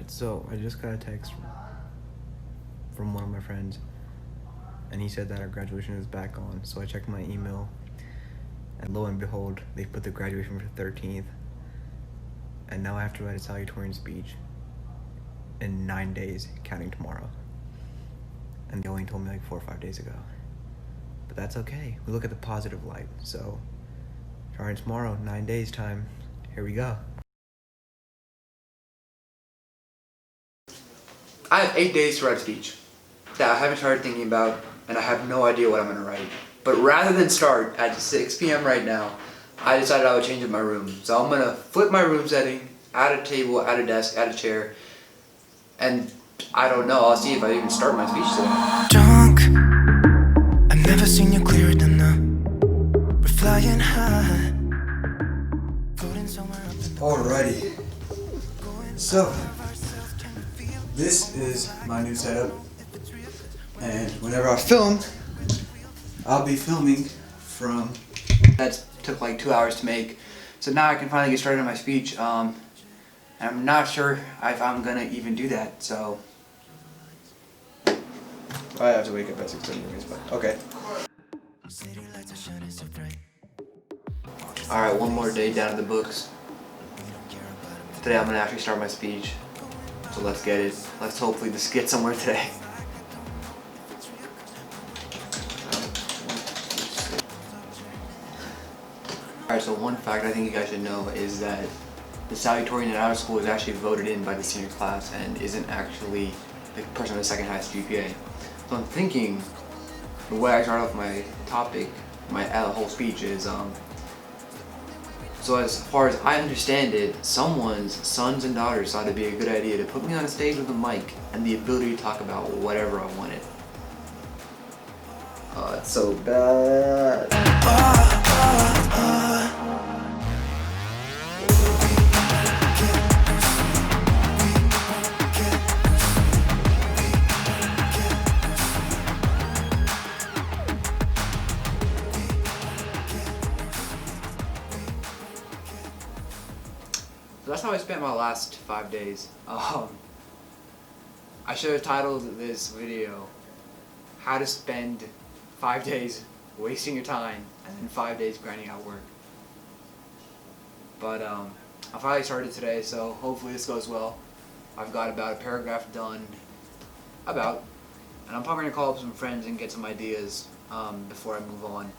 Alright, so I just got a text from one of my friends, and he said that our graduation is back on. So I checked my email, and lo and behold, they put the graduation for the 13th, and now I have to write a salutatorian speech in 9 days, counting tomorrow. And they only told me like 4 or 5 days ago. But that's okay. We look at the positive light. So, starting tomorrow, 9 days time. Here we go. I have 8 days to write a speech that I haven't started thinking about, and I have no idea what I'm gonna write. But rather than start at 6 p.m. right now, I decided I would change up my room. So I'm gonna flip my room setting, add a table, add a desk, add a chair, and I don't know, I'll see if I even start my speech today. Drunk, I've never seen you clearer than now. We're flying high, floating somewhere up in the Alrighty. So, this is my new setup, and whenever I film, I'll be filming from... That took like 2 hours to make, so now I can finally get started on my speech. And I'm not sure if I'm gonna even do that, so... I have to wake up at 6 anyways, but okay. Alright, one more day down to the books. Today I'm gonna actually start my speech. So let's get it. Let's hopefully just get somewhere today. Alright, so one fact I think you guys should know is that the Salutatorian in our school is actually voted in by the senior class and isn't actually the person with the second highest GPA. So I'm thinking, the way I start off my topic, my whole speech is, so as far as I understand it, someone's sons and daughters thought it'd be a good idea to put me on a stage with a mic and the ability to talk about whatever I wanted. It's so bad. So that's how I spent my last 5 days. I should have titled this video, How to Spend 5 Days Wasting Your Time and then 5 days Grinding Out Work. But I finally started today, so hopefully this goes well. I've got about a paragraph done, and I'm probably going to call up some friends and get some ideas before I move on.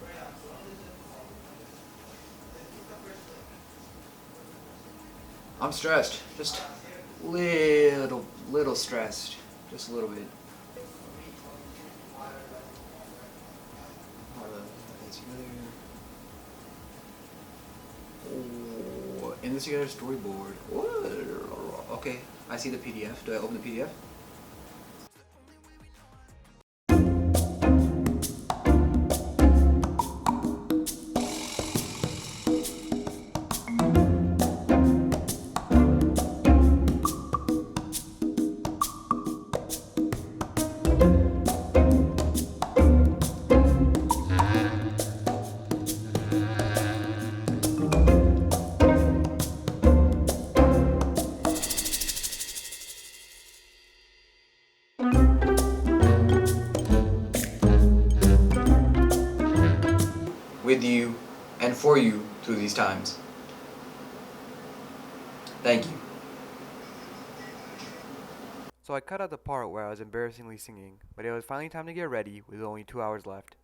I'm stressed, just little stressed, just a little bit. Oh, in this together storyboard. Whoa. Okay, I see the PDF. Do I open the PDF? With you and for you through these times. Thank you. So I cut out the part where I was embarrassingly singing, but it was finally time to get ready with only 2 hours left.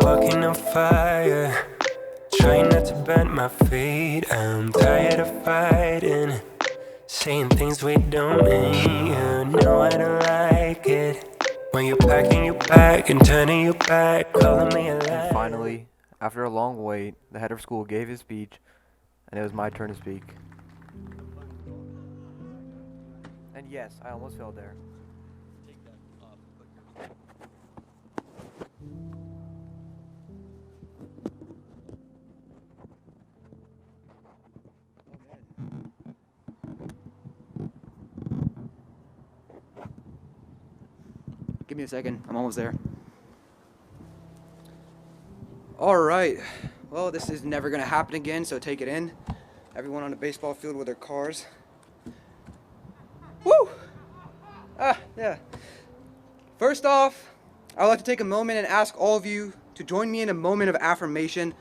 walking on fire, trying not to bend my feet. I'm tired of fighting, saying things we don't mean. You know I don't like it when you're packing your bag and turning your back, calling me a liar. And finally, after a long wait, the head of school gave his speech, and it was my turn to speak. And yes, I almost fell there. me a second. I'm almost there. Alright. Well, this is never going to happen again, so take it in. Everyone on the baseball field with their cars. Woo! Yeah. First off, I would like to take a moment and ask all of you to join me in a moment of affirmation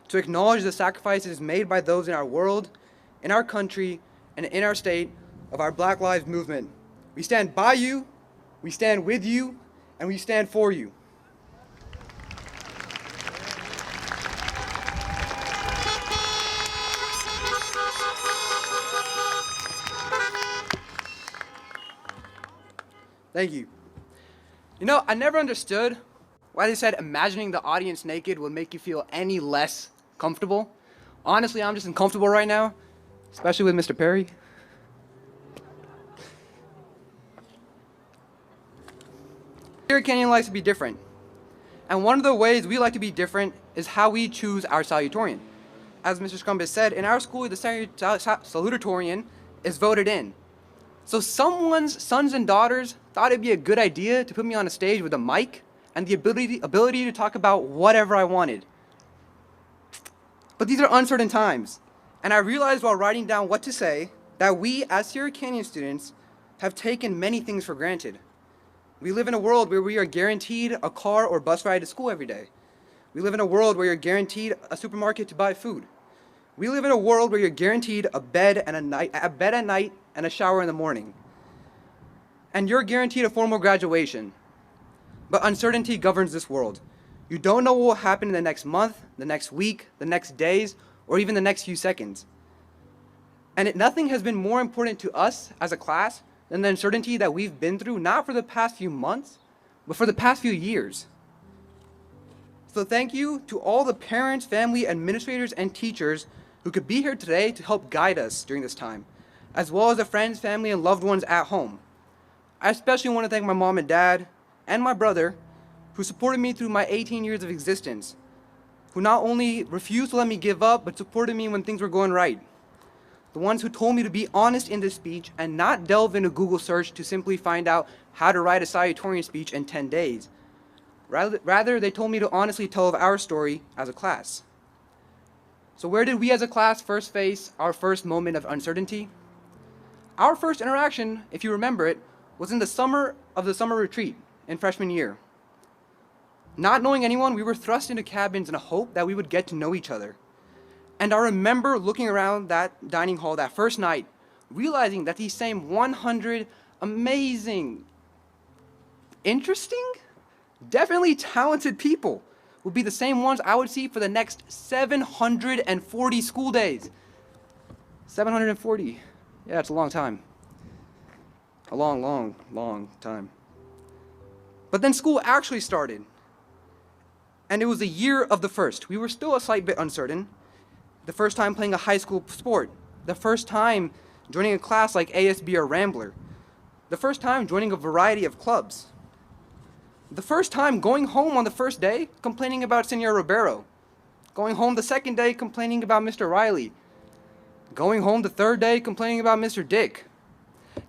to acknowledge the sacrifices made by those in our world, in our country, and in our state of our Black Lives Movement. We stand by you, we stand with you, and we stand for you. Thank you. You know, I never understood why they said imagining the audience naked would make you feel any less comfortable. Honestly, I'm just uncomfortable right now, especially with Mr. Perry. Here at Canyon likes to be different. And one of the ways we like to be different is how we choose our salutatorian. As Mr. Scrumbus said, in our school, the salutatorian is voted in. So someone's sons and daughters thought it'd be a good idea to put me on a stage with a mic and the ability to talk about whatever I wanted. But these are uncertain times, and I realized while writing down what to say that we, as Sierra Canyon students, have taken many things for granted. We live in a world where we are guaranteed a car or bus ride to school every day. We live in a world where you're guaranteed a supermarket to buy food. We live in a world where you're guaranteed a bed at night and a shower in the morning. And you're guaranteed a formal graduation. But uncertainty governs this world. You don't know what will happen in the next month, the next week, the next days, or even the next few seconds. And nothing has been more important to us as a class than the uncertainty that we've been through, not for the past few months, but for the past few years. So thank you to all the parents, family, administrators, and teachers who could be here today to help guide us during this time, as well as the friends, family, and loved ones at home. I especially want to thank my mom and dad, and my brother, who supported me through my 18 years of existence, who not only refused to let me give up, but supported me when things were going right. The ones who told me to be honest in this speech and not delve into Google search to simply find out how to write a salutatorian speech in 10 days. Rather, they told me to honestly tell of our story as a class. So where did we as a class first face our first moment of uncertainty? Our first interaction, if you remember it, was in the summer of the summer retreat in freshman year. Not knowing anyone, we were thrust into cabins in a hope that we would get to know each other. And I remember looking around that dining hall that first night, realizing that these same 100 amazing, interesting, definitely talented people would be the same ones I would see for the next 740 school days. 740. Yeah, it's a long time. A long, long, long time. But then school actually started. And it was the year of the first. We were still a slight bit uncertain. The first time playing a high school sport. The first time joining a class like ASB or Rambler. The first time joining a variety of clubs. The first time going home on the first day complaining about Senor Ribeiro. Going home the second day complaining about Mr. Riley. Going home the third day complaining about Mr. Dick.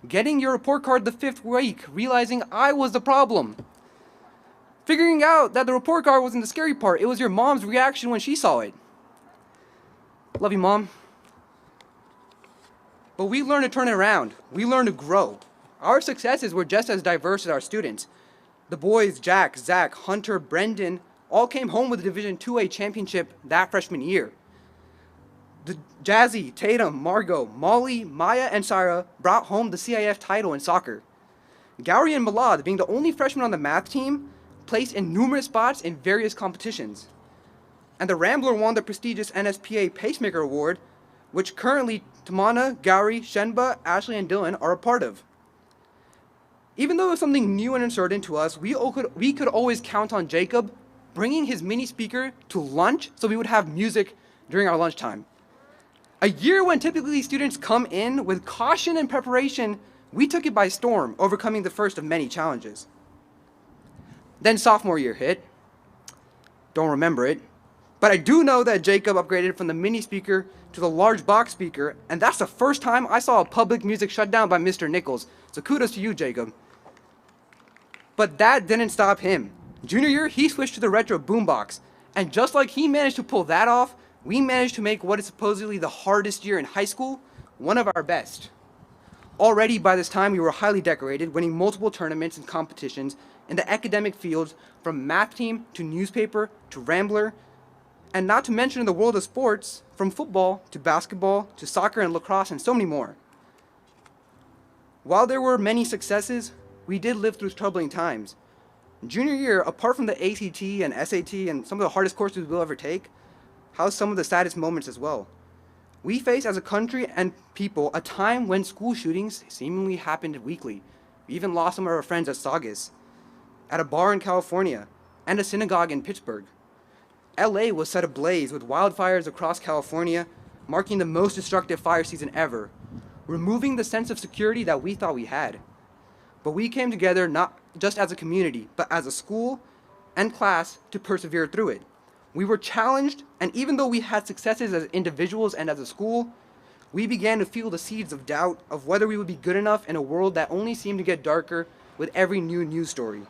Getting your report card the fifth week realizing I was the problem. Figuring out that the report card wasn't the scary part, it was your mom's reaction when she saw it. Love you, Mom. But we learned to turn it around. We learned to grow. Our successes were just as diverse as our students. The boys, Jack, Zach, Hunter, Brendan, all came home with a Division IIA championship that freshman year. The Jazzy, Tatum, Margot, Molly, Maya, and Sarah brought home the CIF title in soccer. Gowrie and Malad, being the only freshmen on the math team, placed in numerous spots in various competitions. And the Rambler won the prestigious NSPA Pacemaker Award, which currently Tamana, Gowrie, Shenba, Ashley, and Dylan are a part of. Even though it was something new and uncertain to us, we could always count on Jacob bringing his mini speaker to lunch so we would have music during our lunchtime. A year when typically students come in with caution and preparation, we took it by storm, overcoming the first of many challenges. Then sophomore year hit. Don't remember it. But I do know that Jacob upgraded from the mini speaker to the large box speaker, and that's the first time I saw a public music shut down by Mr. Nichols. So kudos to you, Jacob. But that didn't stop him. Junior year, he switched to the retro boombox. And just like he managed to pull that off, we managed to make what is supposedly the hardest year in high school one of our best. Already by this time, we were highly decorated, winning multiple tournaments and competitions in the academic fields from math team to newspaper to Rambler, and not to mention in the world of sports, from football to basketball to soccer and lacrosse and so many more. While there were many successes, we did live through troubling times. Junior year, apart from the ACT and SAT and some of the hardest courses we'll ever take, housed some of the saddest moments as well. We face as a country and people a time when school shootings seemingly happened weekly. We even lost some of our friends at Saugus, at a bar in California, and a synagogue in Pittsburgh. LA was set ablaze with wildfires across California, marking the most destructive fire season ever, removing the sense of security that we thought we had. But we came together not just as a community, but as a school and class to persevere through it. We were challenged, and even though we had successes as individuals and as a school, we began to feel the seeds of doubt of whether we would be good enough in a world that only seemed to get darker with every new news story.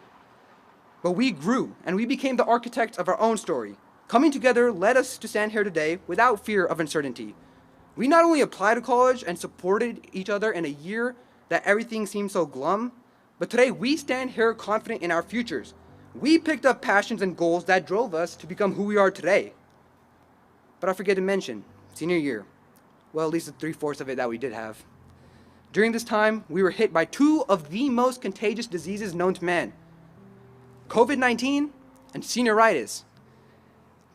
But we grew, and we became the architects of our own story. Coming together led us to stand here today without fear of uncertainty. We not only applied to college and supported each other in a year that everything seemed so glum, but today we stand here confident in our futures. We picked up passions and goals that drove us to become who we are today. But I forget to mention, senior year. Well, at least the 3/4 of it that we did have. During this time, we were hit by two of the most contagious diseases known to man. COVID-19 and senioritis.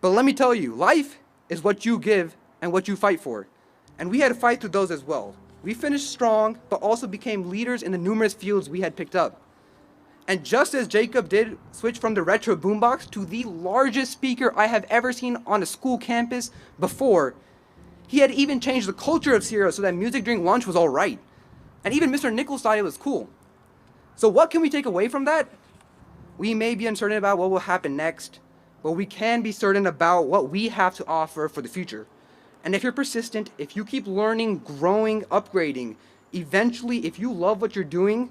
But let me tell you, life is what you give and what you fight for. And we had to fight through those as well. We finished strong, but also became leaders in the numerous fields we had picked up. And just as Jacob did switch from the retro boombox to the largest speaker I have ever seen on a school campus before, he had even changed the culture of Sierra so that music during lunch was all right. And even Mr. Nichols thought it was cool. So what can we take away from that? We may be uncertain about what will happen next, but we can be certain about what we have to offer for the future. And if you're persistent, if you keep learning, growing, upgrading, eventually, if you love what you're doing,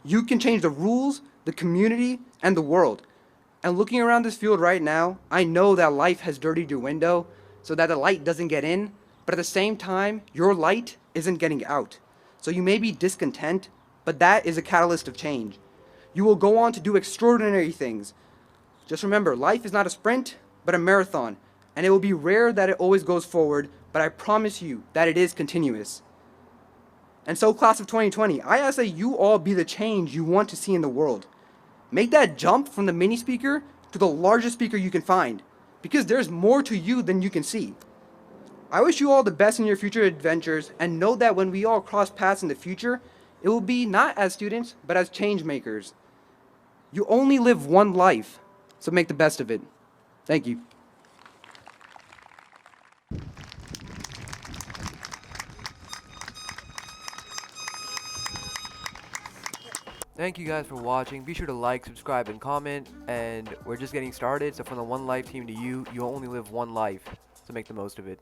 you can change the rules, the community, and the world. And looking around this field right now, I know that life has dirtied your window so that the light doesn't get in, but at the same time, your light isn't getting out. So you may be discontent, but that is a catalyst of change. You will go on to do extraordinary things. Just remember, life is not a sprint, but a marathon, and it will be rare that it always goes forward, but I promise you that it is continuous. And so, class of 2020, I ask that you all be the change you want to see in the world. Make that jump from the mini speaker to the largest speaker you can find, because there's more to you than you can see. I wish you all the best in your future adventures, and know that when we all cross paths in the future, it will be not as students, but as change makers. You only live one life, so make the best of it. Thank you. Thank you guys for watching. Be sure to like, subscribe, and comment. And we're just getting started. So from the One Life team to you, you only live one life. So make the most of it.